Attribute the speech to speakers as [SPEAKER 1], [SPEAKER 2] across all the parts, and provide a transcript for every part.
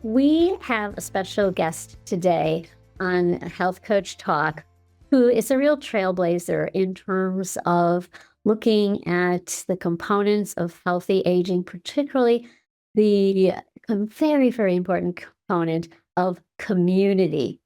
[SPEAKER 1] We have a special guest today on Health Coach Talk who is a real trailblazer in terms of looking at the components of healthy aging, particularly the very, very important component of community.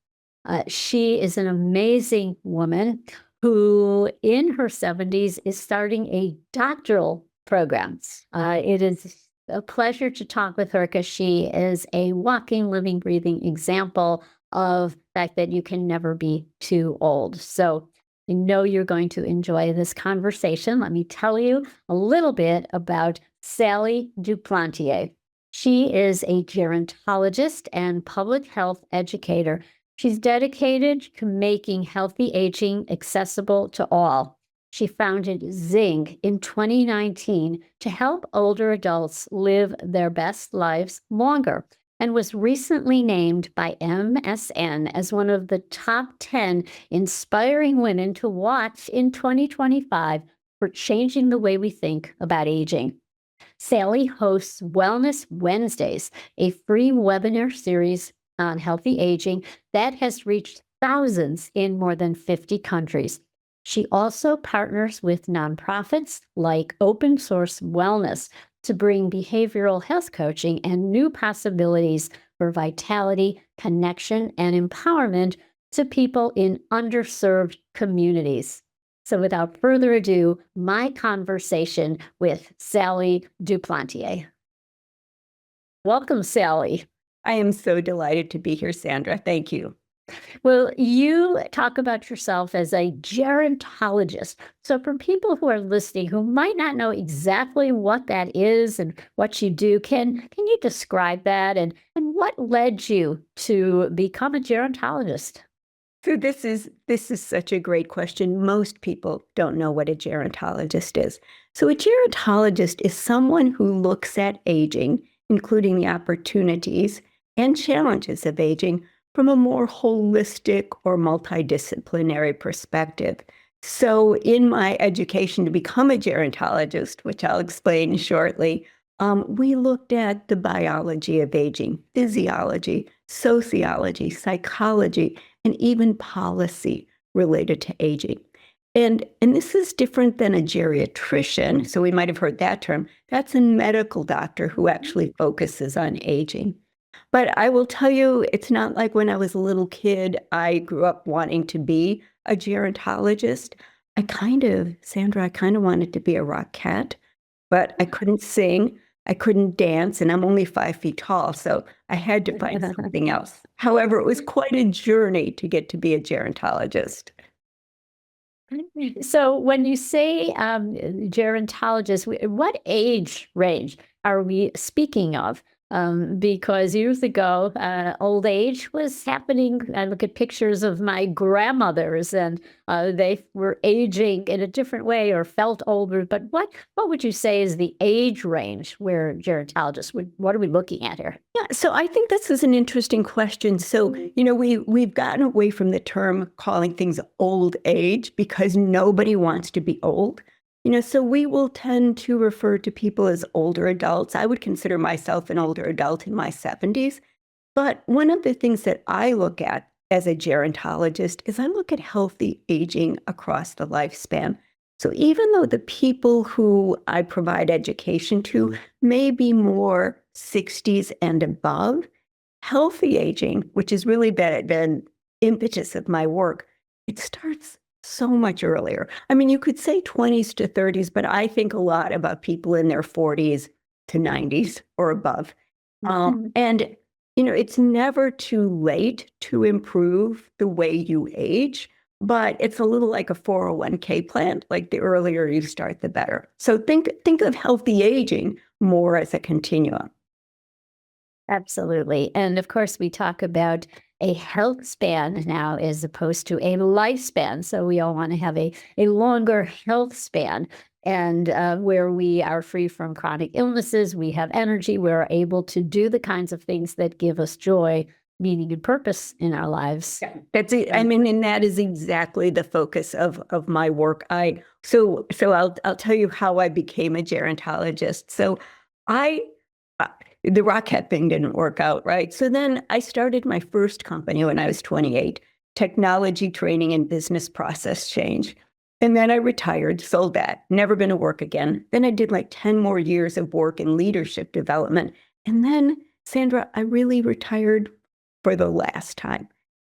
[SPEAKER 1] She is an amazing woman who, in her 70s, is starting a doctoral program. It is a pleasure to talk with her because she is a walking, living, breathing example of the fact that you can never be too old. So I know you're going to enjoy this conversation. Let me tell you a little bit about Sally Duplantier. She is a gerontologist and public health educator. She's dedicated to making healthy aging accessible to all. She founded Zing in 2019 to help older adults live their best lives longer, and was recently named by MSN as one of the top 10 inspiring women to watch in 2025 for changing the way we think about aging. Sally hosts Wellness Wednesdays, a free webinar series on healthy aging that has reached thousands in more than 50 countries. She also partners with nonprofits like Open Source Wellness to bring behavioral health coaching and new possibilities for vitality, connection, and empowerment to people in underserved communities. So without further ado, my conversation with Sally Duplantier. Welcome, Sally.
[SPEAKER 2] I am so delighted to be here, Sandra. Thank you.
[SPEAKER 1] Well, you talk about yourself as a gerontologist. So for people who are listening who might not know exactly what that is and what you do, can you describe that and what led you to become a gerontologist?
[SPEAKER 2] So this is such a great question. Most people don't know what a gerontologist is. So a gerontologist is someone who looks at aging, including the opportunities and challenges of aging, from a more holistic or multidisciplinary perspective. So in my education to become a gerontologist, which I'll explain shortly, we looked at the biology of aging, physiology, sociology, psychology, and even policy related to aging. And this is different than a geriatrician. So we might have heard that term. That's a medical doctor who actually focuses on aging. But I will tell you, it's not like when I was a little kid, I grew up wanting to be a gerontologist. Sandra, I kind of wanted to be a rock cat, but I couldn't sing, I couldn't dance, and I'm only 5 feet tall, so I had to find something else. However, it was quite a journey to get to be a gerontologist.
[SPEAKER 1] So when you say gerontologist, what age range are we speaking of? Because years ago, old age was happening. I look at pictures of my grandmothers, and they were aging in a different way or felt older. But what would you say is the age range where gerontologists? What are we looking at here?
[SPEAKER 2] Yeah, so I think this is an interesting question. So, we've gotten away from the term calling things old age because nobody wants to be old. So we will tend to refer to people as older adults. I would consider myself an older adult in my 70s. But one of the things that I look at as a gerontologist is I look at healthy aging across the lifespan. So even though the people who I provide education to may be more 60s and above, healthy aging, which has really been impetus of my work, it starts so much earlier. I mean, you could say 20s to 30s, but I think a lot about people in their 40s to 90s or above. And, it's never too late to improve the way you age, but it's a little like a 401k plan. Like the earlier you start, the better. So think of healthy aging more as a continuum.
[SPEAKER 1] Absolutely. And of course, we talk about a health span now as opposed to a lifespan. So we all want to have a longer health span, and where we are free from chronic illnesses, we have energy, we're able to do the kinds of things that give us joy, meaning and purpose in our lives.
[SPEAKER 2] Yeah, that's it. I mean, and that is exactly the focus of my work. So I'll tell you how I became a gerontologist. So the rocket thing didn't work out, right? So then I started my first company when I was 28, technology training and business process change. And then I retired, sold that, never been to work again. Then I did like 10 more years of work in leadership development. And then, Sandra, I really retired for the last time.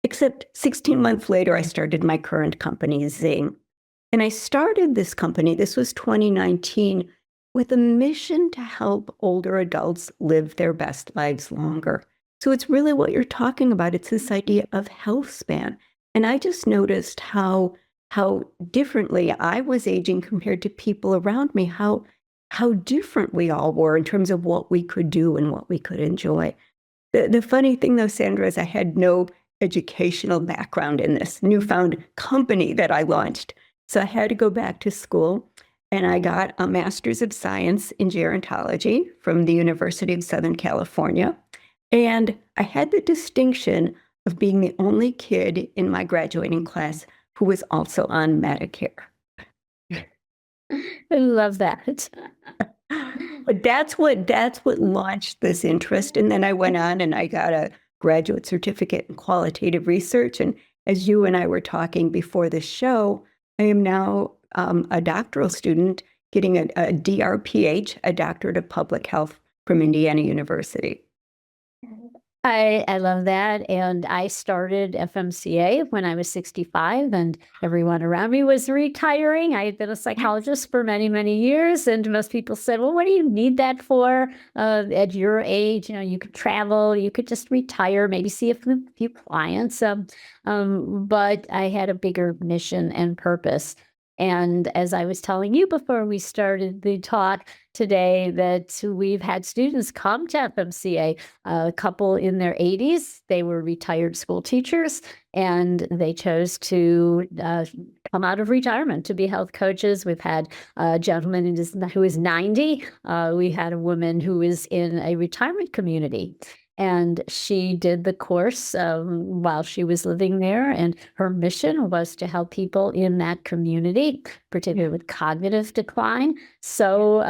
[SPEAKER 2] Except 16 months later, I started my current company, Zing. And I started this company, this was 2019, with a mission to help older adults live their best lives longer. So it's really what you're talking about. It's this idea of health span. And I just noticed how differently I was aging compared to people around me, how different we all were in terms of what we could do and what we could enjoy. The funny thing, though, Sandra, is I had no educational background in this newfound company that I launched. So I had to go back to school, and I got a master's of science in gerontology from the University of Southern California. And I had the distinction of being the only kid in my graduating class who was also on Medicare.
[SPEAKER 1] I love that.
[SPEAKER 2] But that's what launched this interest. And then I went on and I got a graduate certificate in qualitative research. And as you and I were talking before the show, I am now a doctoral student getting a DRPH, a doctorate of public health from Indiana University.
[SPEAKER 1] I love that. And I started FMCA when I was 65, and everyone around me was retiring. I had been a psychologist for many, many years, and most people said, well, what do you need that for? At your age, you could travel, you could just retire, maybe see a few clients. But I had a bigger mission and purpose. And as I was telling you before we started the talk today, that we've had students come to FMCA, a couple in their 80s. They were retired school teachers, and they chose to come out of retirement to be health coaches. We've had a gentleman who is 90. We had a woman who is in a retirement community. And she did the course while she was living there. And her mission was to help people in that community, particularly with cognitive decline. So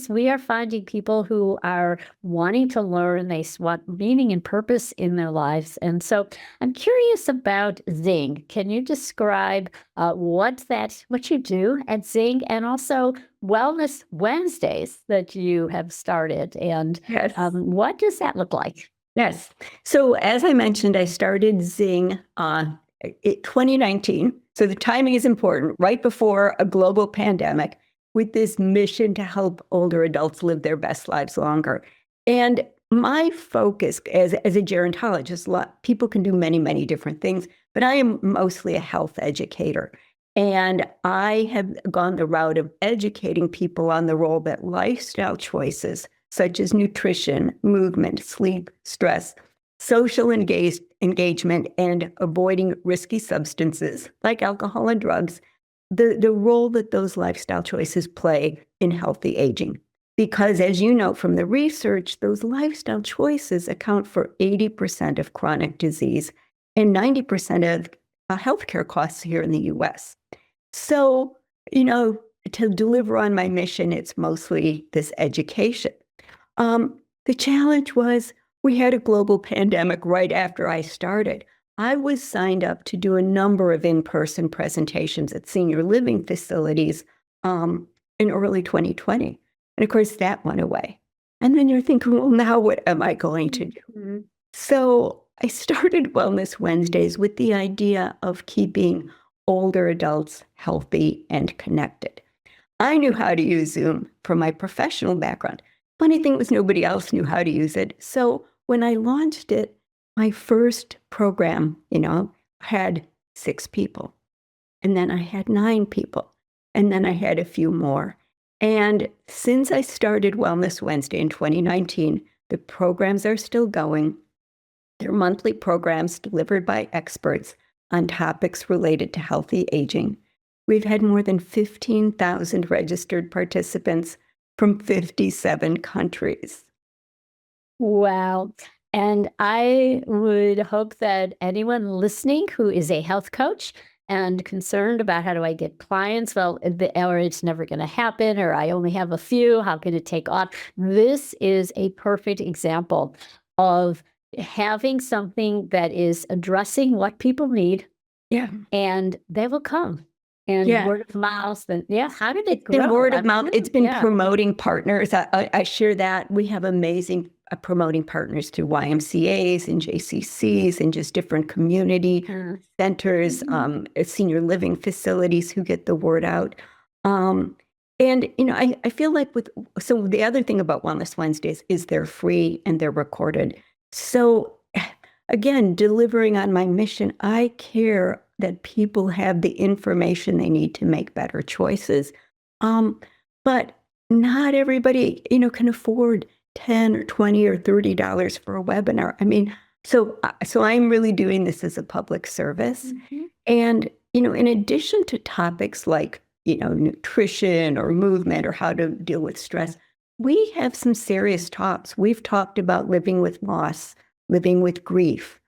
[SPEAKER 1] we are finding people who are wanting to learn, they want meaning and purpose in their lives. And so I'm curious about Zing. Can you describe what you do at Zing, and also Wellness Wednesdays that you have started, and
[SPEAKER 2] Yes.
[SPEAKER 1] what does that look like?
[SPEAKER 2] Yes. So as I mentioned, I started Zing in 2019. So the timing is important, right before a global pandemic, with this mission to help older adults live their best lives longer. And my focus as a gerontologist, people can do many, many different things, but I am mostly a health educator. And I have gone the route of educating people on the role that lifestyle choices, such as nutrition, movement, sleep, stress, social engagement, and avoiding risky substances like alcohol and drugs, the role that those lifestyle choices play in healthy aging. Because as you know from the research, those lifestyle choices account for 80% of chronic disease and 90% of healthcare costs here in the US. So, to deliver on my mission, it's mostly this education. The challenge was we had a global pandemic right after I started. I was signed up to do a number of in-person presentations at senior living facilities in early 2020. And of course, that went away. And then you're thinking, well, now what am I going to do? Mm-hmm. So I started Wellness Wednesdays with the idea of keeping older adults healthy and connected. I knew how to use Zoom from my professional background. Funny thing was nobody else knew how to use it. So when I launched it, my first program, had 6 people. And then I had 9 people. And then I had a few more. And since I started Wellness Wednesday in 2019, the programs are still going. They're monthly programs delivered by experts on topics related to healthy aging. We've had more than 15,000 registered participants from 57 countries.
[SPEAKER 1] Wow. And I would hope that anyone listening who is a health coach and concerned about how do I get clients? Well, or it's never going to happen, or I only have a few. How can it take off? This is a perfect example of having something that is addressing what people need,
[SPEAKER 2] Yeah.
[SPEAKER 1] and they will come. And
[SPEAKER 2] Yeah.
[SPEAKER 1] word of mouth, and how did it
[SPEAKER 2] It's been
[SPEAKER 1] grow?
[SPEAKER 2] word of mouth. It's been
[SPEAKER 1] Yeah.
[SPEAKER 2] promoting partners. I share that. We have amazing promoting partners through YMCAs and JCCs and just different community centers, senior living facilities who get the word out. And, I feel like so the other thing about Wellness Wednesdays is they're free and they're recorded. So again, delivering on my mission, I care that people have the information they need to make better choices. But not everybody, can afford $10 or $20 or $30 for a webinar. I mean, so I'm really doing this as a public service. And, in addition to topics like, nutrition or movement or how to deal with stress, we have some serious talks. We've talked about living with loss, living with grief.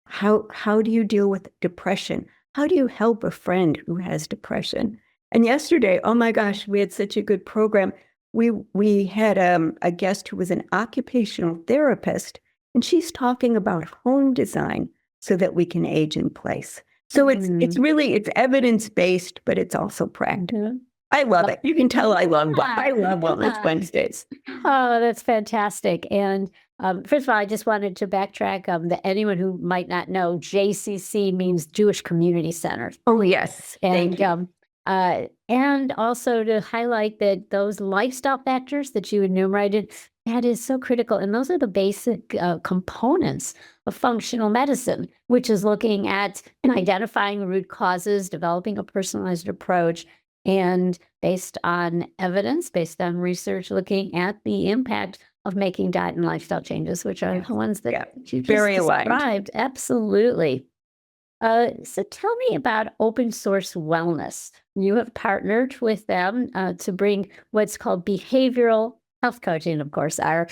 [SPEAKER 2] How do you deal with depression? How do you help a friend who has depression? And yesterday, oh my gosh, we had such a good program. We had a guest who was an occupational therapist, and she's talking about home design so that we can age in place. So it's really evidence-based, but it's also practical. I love it. You can tell I love Wellness Wednesdays.
[SPEAKER 1] Oh, that's fantastic. And first of all, I just wanted to backtrack that anyone who might not know, JCC means Jewish Community Center.
[SPEAKER 2] Oh, yes. Thank you.
[SPEAKER 1] And also to highlight that those lifestyle factors that you enumerated, that is so critical. And those are the basic components of functional medicine, which is looking at and identifying root causes, developing a personalized approach, and based on evidence, based on research, looking at the impact of making diet and lifestyle changes, which are the ones that you just
[SPEAKER 2] Very aligned.
[SPEAKER 1] described. Absolutely. So tell me about open source wellness. You have partnered with them to bring what's called behavioral health coaching. Of course, our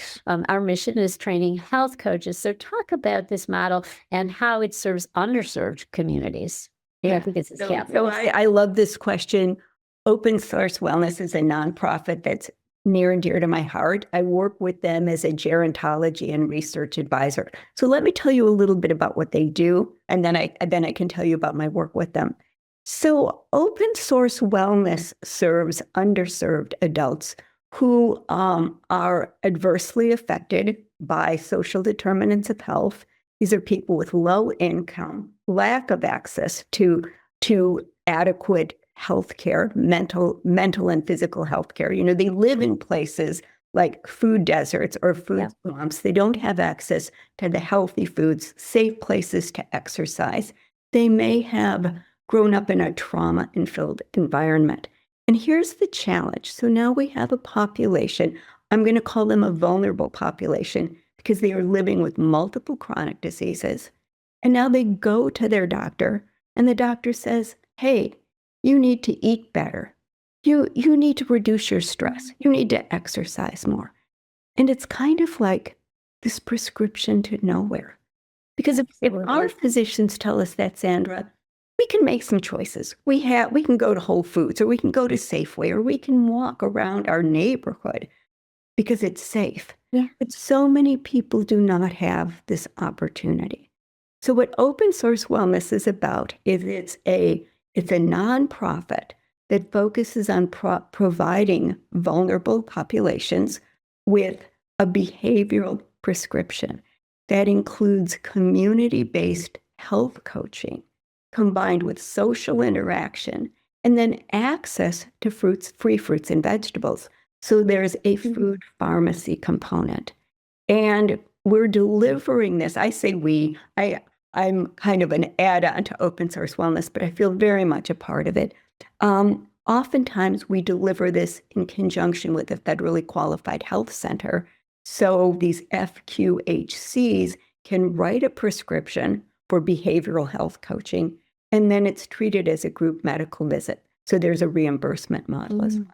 [SPEAKER 1] mission is training health coaches. So talk about this model and how it serves underserved communities.
[SPEAKER 2] Yeah,
[SPEAKER 1] because it's
[SPEAKER 2] so I love this question. Open Source Wellness is a nonprofit that's near and dear to my heart. I work with them as a gerontology and research advisor. So let me tell you a little bit about what they do, and then I can tell you about my work with them. So Open Source Wellness serves underserved adults who are adversely affected by social determinants of health. These are people with low income, lack of access to adequate health care, mental and physical health care. They live in places like food deserts or food swamps. They don't have access to the healthy foods, safe places to exercise. They may have grown up in a trauma-filled environment. And here's the challenge. So now we have a population, I'm going to call them a vulnerable population, because they are living with multiple chronic diseases. And now they go to their doctor, and the doctor says, hey, you need to eat better. You need to reduce your stress. You need to exercise more. And it's kind of like this prescription to nowhere. Because if our physicians tell us that, Sandra, we can make some choices. We can go to Whole Foods, or we can go to Safeway, or we can walk around our neighborhood because it's safe. Yeah. But so many people do not have this opportunity. So what Open Source Wellness is about is it's a nonprofit that focuses on providing vulnerable populations with a behavioral prescription that includes community-based health coaching combined with social interaction, and then access to free fruits and vegetables. So there's a food pharmacy component. And we're delivering this. I say I'm kind of an add-on to Open Source Wellness, but I feel very much a part of it. Oftentimes, we deliver this in conjunction with a federally qualified health center. So these FQHCs can write a prescription for behavioral health coaching, and then it's treated as a group medical visit. So there's a reimbursement model as well.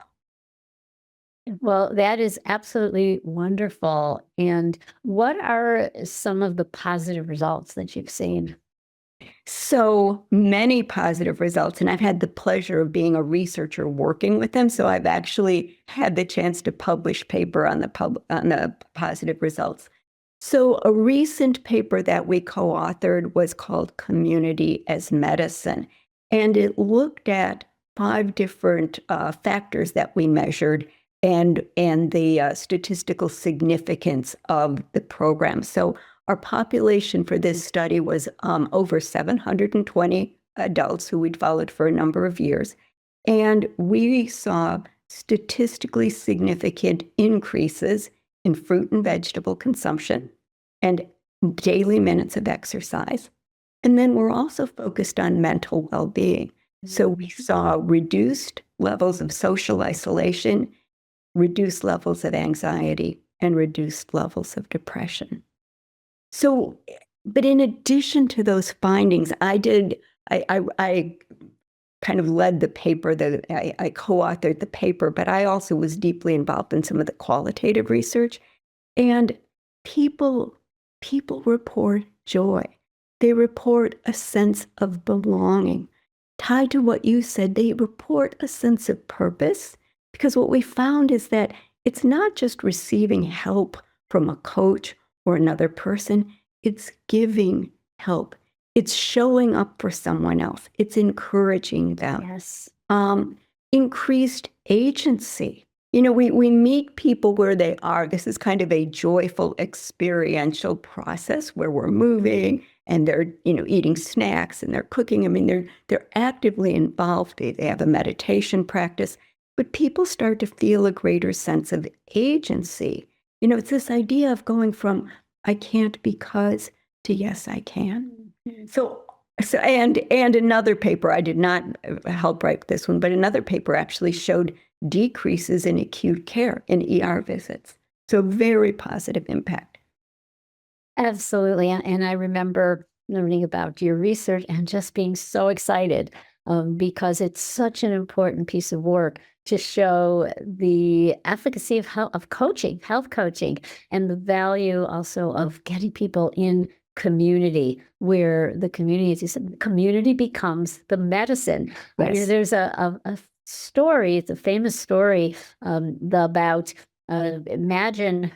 [SPEAKER 1] Well, that is absolutely wonderful. And what are some of the positive results that you've seen?
[SPEAKER 2] So many positive results. And I've had the pleasure of being a researcher working with them. So I've actually had the chance to publish paper on the positive results. So a recent paper that we co-authored was called Community as Medicine. And it looked at 5 different factors that we measured and the statistical significance of the program. So our population for this study was over 720 adults who we'd followed for a number of years. And we saw statistically significant increases in fruit and vegetable consumption and daily minutes of exercise. And then we're also focused on mental well-being. So we saw reduced levels of social isolation, reduced levels of anxiety, and reduced levels of depression. So, but in addition to those findings, I kind of led the paper, I co-authored the paper, but I also was deeply involved in some of the qualitative research. And people report joy. They report a sense of belonging. Tied to what you said, they report a sense of purpose, because what we found is that it's not just receiving help from a coach or another person, it's giving help. It's showing up for someone else. It's encouraging them.
[SPEAKER 1] Yes.
[SPEAKER 2] Increased agency. We meet people where they are. This is kind of a joyful experiential process where we're moving and they're, eating snacks and they're cooking. I mean, they're actively involved. They have a meditation practice, but people start to feel a greater sense of agency. It's this idea of going from I can't because to yes, I can.
[SPEAKER 1] Mhm.
[SPEAKER 2] So and another paper, I did not help write this one, but another paper actually showed decreases in acute care in ER visits. So very positive impact.
[SPEAKER 1] Absolutely. And I remember learning about your research and just being so excited because it's such an important piece of work to show the efficacy of coaching, health coaching, and the value also of getting people in community where the community, as you said, the community becomes the medicine.
[SPEAKER 2] Yes.
[SPEAKER 1] There's a story, it's a famous story about imagine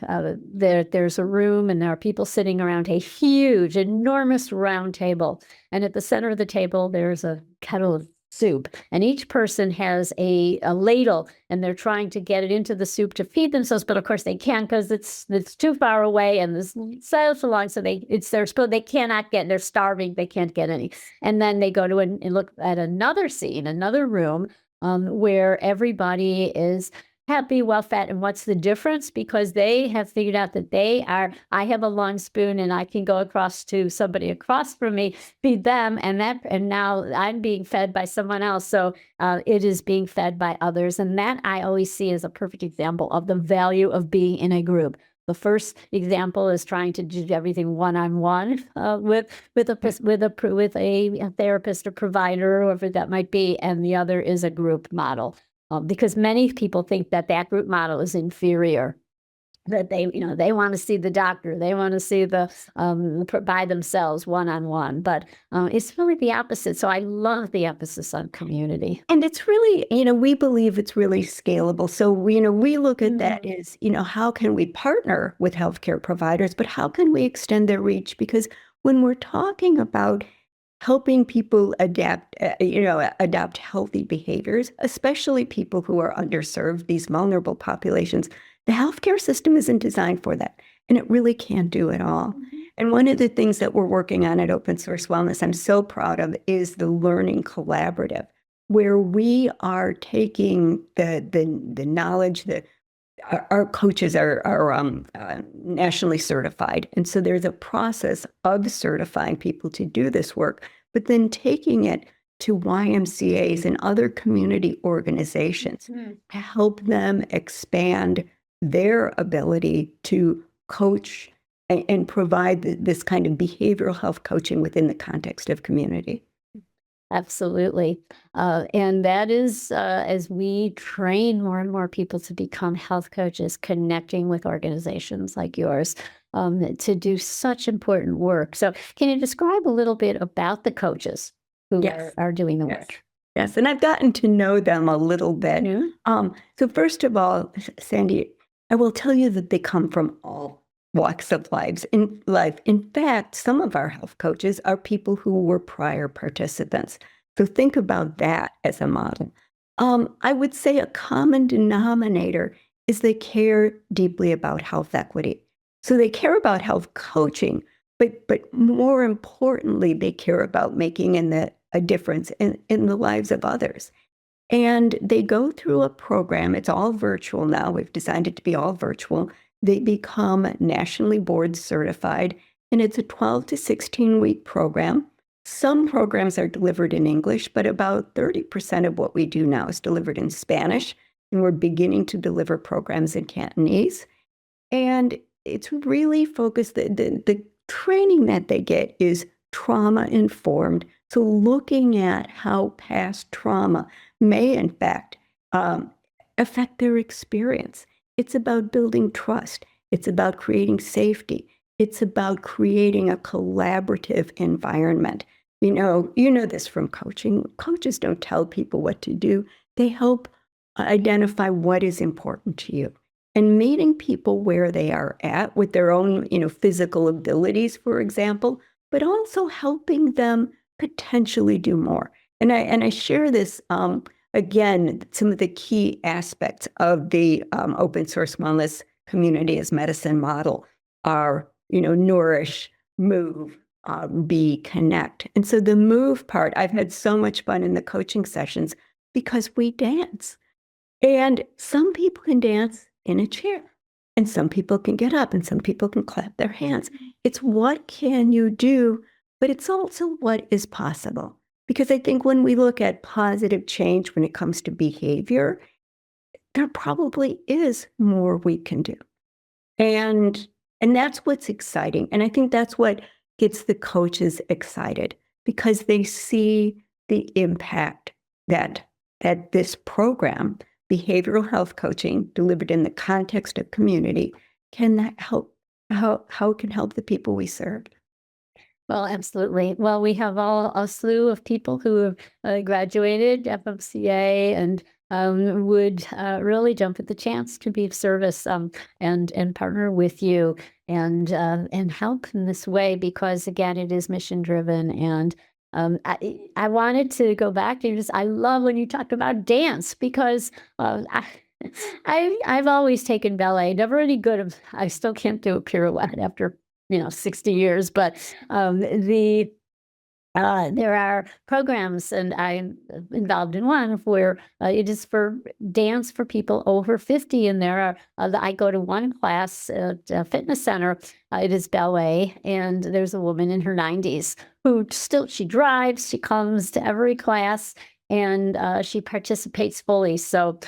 [SPEAKER 1] there's a room and there are people sitting around a huge, enormous round table. And at the center of the table, there's a kettle of soup. And each person has a ladle and they're trying to get it into the soup to feed themselves. But of course they can't because it's too far away and this so long. So they cannot get, they're starving. They can't get any. And then they go to and look at another scene, another room where everybody is happy, well-fed. And what's the difference? Because they have figured out that I have a long spoon and I can go across to somebody across from me, feed them, and now I'm being fed by someone else. So it is being fed by others. And that I always see as a perfect example of the value of being in a group. The first example is trying to do everything one-on-one with a therapist or provider, or whoever that might be, and the other is a group model. Because many people think that group model is inferior, that they want to see the doctor, they want to see the by themselves one-on-one, but it's really the opposite. So I love the emphasis on community.
[SPEAKER 2] And it's really, we believe it's really scalable. So, we look at that as, how can we partner with healthcare providers, but how can we extend their reach? Because when we're talking about helping people adopt healthy behaviors, especially people who are underserved, these vulnerable populations, the healthcare system isn't designed for that, and it really can't do it all. And one of the things that we're working on at Open Source Wellness, I'm so proud of, is the Learning Collaborative, where we are taking the knowledge that our coaches are nationally certified. And so there's a process of certifying people to do this work, but then taking it to YMCAs and other community organizations to help them expand their ability to coach and provide this kind of behavioral health coaching within the context of community.
[SPEAKER 1] Absolutely. And that is as we train more and more people to become health coaches, connecting with organizations like yours, to do such important work. So can you describe a little bit about the coaches who
[SPEAKER 2] Yes.
[SPEAKER 1] are doing the
[SPEAKER 2] Yes.
[SPEAKER 1] work?
[SPEAKER 2] Yes, and I've gotten to know them a little bit.
[SPEAKER 1] Yeah.
[SPEAKER 2] So first of all, Sandy, I will tell you that they come from all walks of lives in life. In fact, some of our health coaches are people who were prior participants. So think about that as a model. I would say a common denominator is they care deeply about health equity. So they care about health coaching, but more importantly, they care about making a difference in the lives of others. And they go through a program. It's all virtual now. We've designed it to be all virtual. They become nationally board certified, and it's a 12 to 16-week program. Some programs are delivered in English, but about 30% of what we do now is delivered in Spanish, and we're beginning to deliver programs in Cantonese. And it's really focused, the training that they get is trauma informed. So looking at how past trauma may, in fact, affect their experience. It's about building trust. It's about creating safety. It's about creating a collaborative environment. You know this from coaching. Coaches don't tell people what to do. They help identify what is important to you. And meeting people where they are at with their own, physical abilities, for example, but also helping them potentially do more. And I share this again. Some of the key aspects of the open source wellness community as medicine model are, nourish, move, be, connect. And so the move part, I've had so much fun in the coaching sessions because we dance. And some people can dance in a chair, and some people can get up, and some people can clap their hands. It's what can you do, but it's also what is possible. Because I think when we look at positive change when it comes to behavior, there probably is more we can do. And that's what's exciting. And I think that's what gets the coaches excited, because they see the impact that this program, behavioral health coaching delivered in the context of community, can that help, how it can help the people we serve.
[SPEAKER 1] Well, absolutely. Well, we have a slew of people who have graduated FMCA and would really jump at the chance to be of service and partner with you and help in this way, because again, it is mission driven. And I wanted to go back to just, I love when you talk about dance, because I've always taken ballet, never any good. I still can't do a pirouette after 60 years, but there are programs, and I'm involved in one where it is for dance for people over 50. And there are, I go to one class at a fitness center. It is ballet, and there's a woman in her 90s who she drives, she comes to every class, and she participates fully. So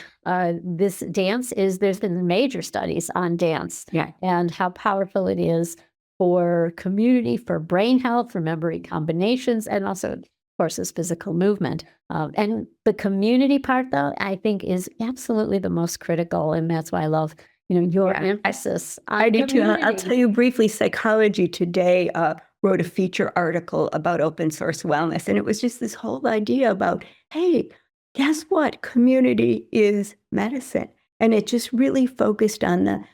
[SPEAKER 1] this dance there's been major studies on dance,
[SPEAKER 2] Yeah.
[SPEAKER 1] and how powerful it is for community, for brain health, for memory combinations, and also, of course, is physical movement. And the community part, though, I think is absolutely the most critical, and that's why I love, your emphasis on
[SPEAKER 2] I do too. I'll
[SPEAKER 1] community.
[SPEAKER 2] tell you briefly, Psychology Today wrote a feature article about open source wellness. And it was just this whole idea about, hey, guess what? Community is medicine. And it just really focused on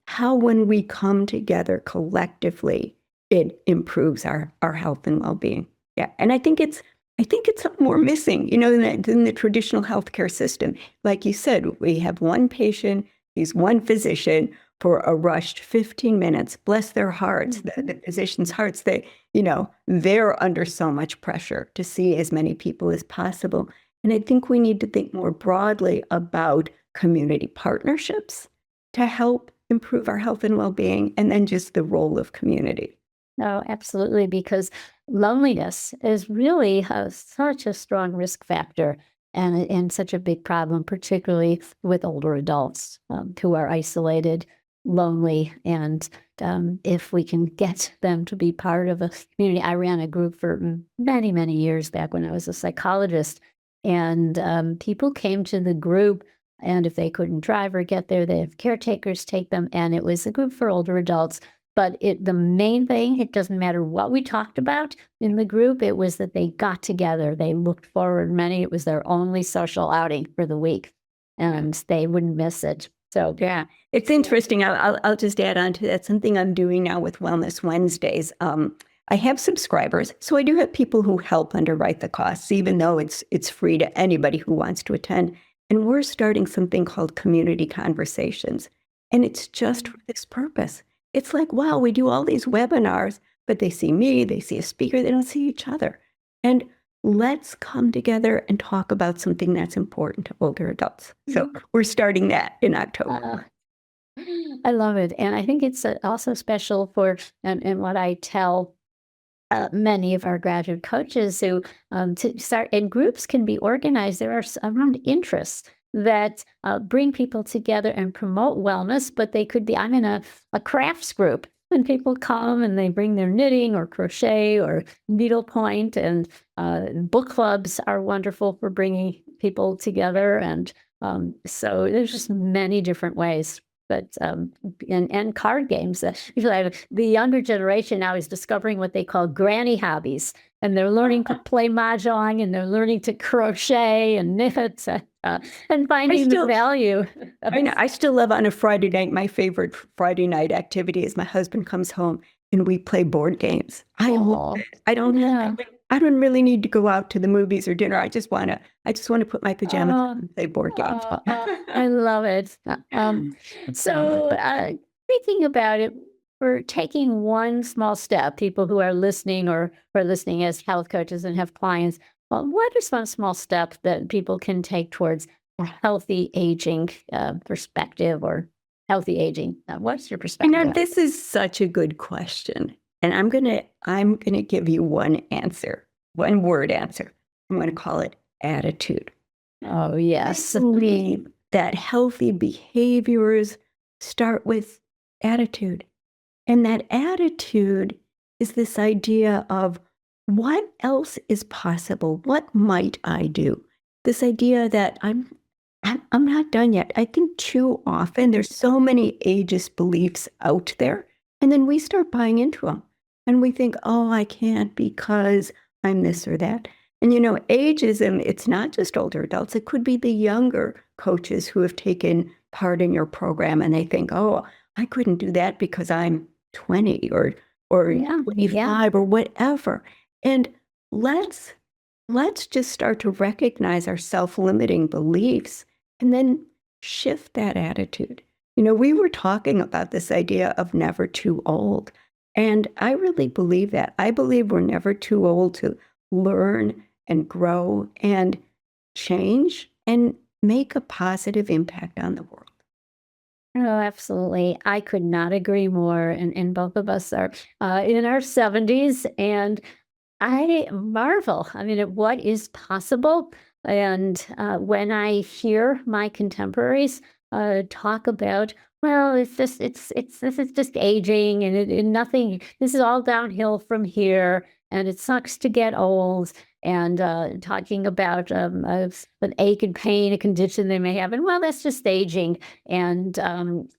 [SPEAKER 2] how when we come together collectively, it improves our health and well-being. Yeah. And I think it's something we're missing, in the traditional healthcare system. Like you said, we have one patient, he's one physician for a rushed 15 minutes. Bless their hearts, the physicians' hearts. They're under so much pressure to see as many people as possible. And I think we need to think more broadly about community partnerships to help improve our health and well-being, and then just the role of community.
[SPEAKER 1] No, absolutely, because loneliness is really such a strong risk factor, and such a big problem, particularly with older adults who are isolated, lonely. And if we can get them to be part of a community, I ran a group for many, many years back when I was a psychologist, and people came to the group. And if they couldn't drive or get there, they have caretakers take them. And it was a group for older adults But the main thing, it doesn't matter what we talked about in the group, it was that they got together. They looked forward. Many, it was their only social outing for the week, and they wouldn't miss it. So
[SPEAKER 2] yeah, it's interesting. I'll just add on to that. Something I'm doing now with Wellness Wednesdays. I have subscribers, so I do have people who help underwrite the costs, even though it's free to anybody who wants to attend. And we're starting something called Community Conversations, and it's just for this purpose. It's like, wow, we do all these webinars, but they see me, they see a speaker, they don't see each other. And let's come together and talk about something that's important to older adults. So we're starting that in October.
[SPEAKER 1] I love it. And I think it's also special for, and what I tell many of our graduate coaches who to start, and groups can be organized. There are around interests that bring people together and promote wellness, but they could be, I'm in a crafts group, and people come and they bring their knitting or crochet or needlepoint, and book clubs are wonderful for bringing people together. And so there's just many different ways. But and card games. The younger generation now is discovering what they call granny hobbies, and they're learning to play mahjong, and they're learning to crochet and knit, and finding the value.
[SPEAKER 2] I know. I still love on a Friday night. My favorite Friday night activity is my husband comes home and we play board games. I don't really need to go out to the movies or dinner. I just want to put my pajamas on and play board games.
[SPEAKER 1] I love it. So thinking about it, we're taking one small step. People who are listening or who are listening as health coaches and have clients, well, what is one small step that people can take towards a healthy aging perspective or healthy aging? What's your perspective?
[SPEAKER 2] This is such a good question. And I'm gonna give you one answer, one word answer. I'm gonna call it attitude.
[SPEAKER 1] Oh, yes.
[SPEAKER 2] I believe that healthy behaviors start with attitude. And that attitude is this idea of what else is possible? What might I do? This idea that I'm not done yet. I think too often there's so many ageist beliefs out there, and then we start buying into them. And we think, oh, I can't because I'm this or that. And ageism, it's not just older adults. It could be the younger coaches who have taken part in your program, and they think, oh, I couldn't do that because I'm 20 or 25 or whatever. And let's just start to recognize our self-limiting beliefs and then shift that attitude. We were talking about this idea of never too old. And I really believe that. I believe we're never too old to learn and grow and change and make a positive impact on the world.
[SPEAKER 1] Oh, absolutely. I could not agree more. And both of us are in our 70s, and I marvel, at what is possible. And when I hear my contemporaries talk about, well, this is just aging, and nothing, this is all downhill from here, and it sucks to get old, and talking about an ache and pain, a condition they may have, and well, that's just aging, and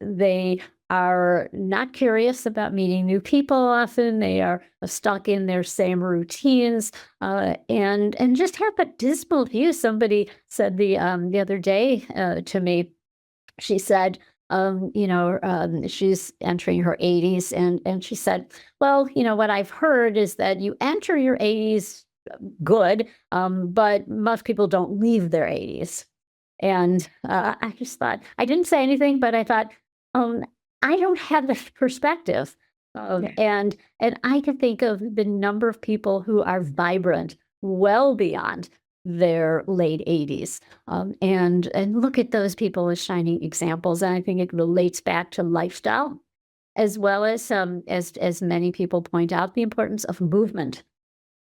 [SPEAKER 1] they are not curious about meeting new people often. They are stuck in their same routines, and just have a dismal view. Somebody said the other day to me, she said, she's entering her 80s, and she said, well, what I've heard is that you enter your 80s good, but most people don't leave their 80s. And I just thought, I didn't say anything, but I thought, I don't have the perspective. And I can think of the number of people who are vibrant well beyond their late 80s. And look at those people as shining examples. And I think it relates back to lifestyle, as well as many people point out, the importance of movement.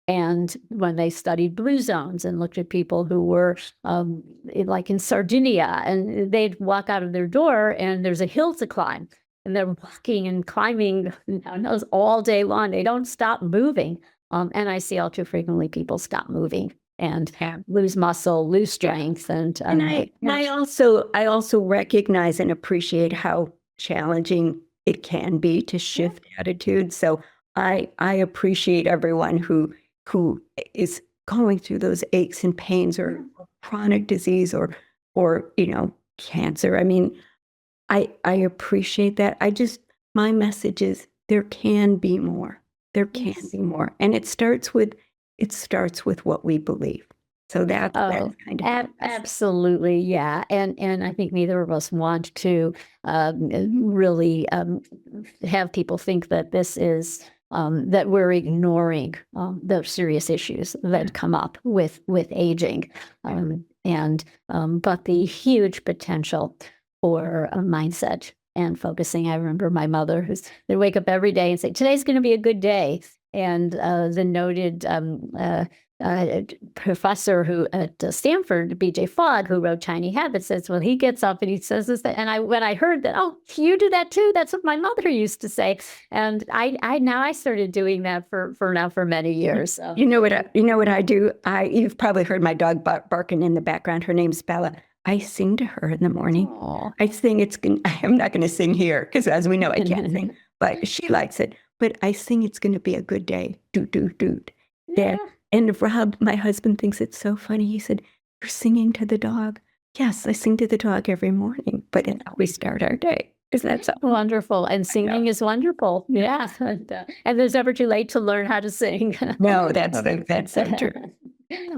[SPEAKER 1] And when they studied blue zones and looked at people who were like in Sardinia, and they'd walk out of their door and there's a hill to climb, and they're walking and climbing those all day long. They don't stop moving. And I see all too frequently people stop moving and lose muscle, lose strength. And
[SPEAKER 2] I also recognize and appreciate how challenging it can be to shift attitudes. So I appreciate everyone who is going through those aches and pains or chronic disease or cancer. I mean, I appreciate that. My message is there can be more. There can be more. And it starts with what we believe. So that's kind of
[SPEAKER 1] absolutely, yeah. And I think neither of us want to really have people think that this is that we're ignoring the serious issues that come up with aging, but the huge potential for a mindset and focusing. I remember my mother, they'd wake up every day and say, "Today's going to be a good day." And the noted professor who at Stanford, B.J. Fogg, who wrote Tiny Habits, says, well, he gets up and he says this. And when I heard that, oh, you do that too? That's what my mother used to say. And I started doing that for many years. So.
[SPEAKER 2] You know what I do? You've probably heard my dog barking in the background. Her name's Bella. I sing to her in the morning.
[SPEAKER 1] Aww.
[SPEAKER 2] I sing. I'm not going to sing here because, as we know, I can't sing. But she likes it. But I sing. It's going to be a good day. Doot doot doot.
[SPEAKER 1] Yeah.
[SPEAKER 2] And Rob, my husband, thinks it's so funny. He said, "You're singing to the dog." Yes, I sing to the dog every morning. But it's how we start our day. Isn't that so
[SPEAKER 1] wonderful? And singing is wonderful. Yeah. And there's never too late to learn how to sing.
[SPEAKER 2] No, that's so true.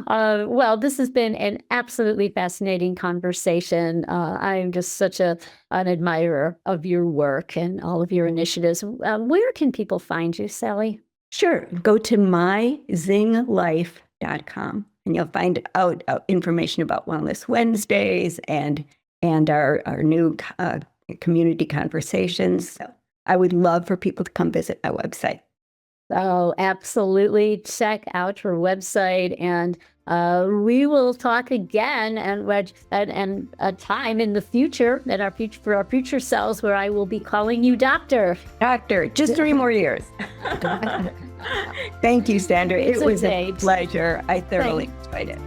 [SPEAKER 1] Well, this has been an absolutely fascinating conversation. I'm just such an admirer of your work and all of your initiatives. Where can people find you, Sally?
[SPEAKER 2] Sure. Go to myzinglife.com and you'll find out information about Wellness Wednesdays and our new community conversations. So I would love for people to come visit my website.
[SPEAKER 1] Oh, absolutely. Check out her website, and we will talk again and a time in the future for our future selves where I will be calling you doctor.
[SPEAKER 2] Doctor, just 3 more years. Thank you, Sandra. It was a pleasure. I thoroughly enjoyed it.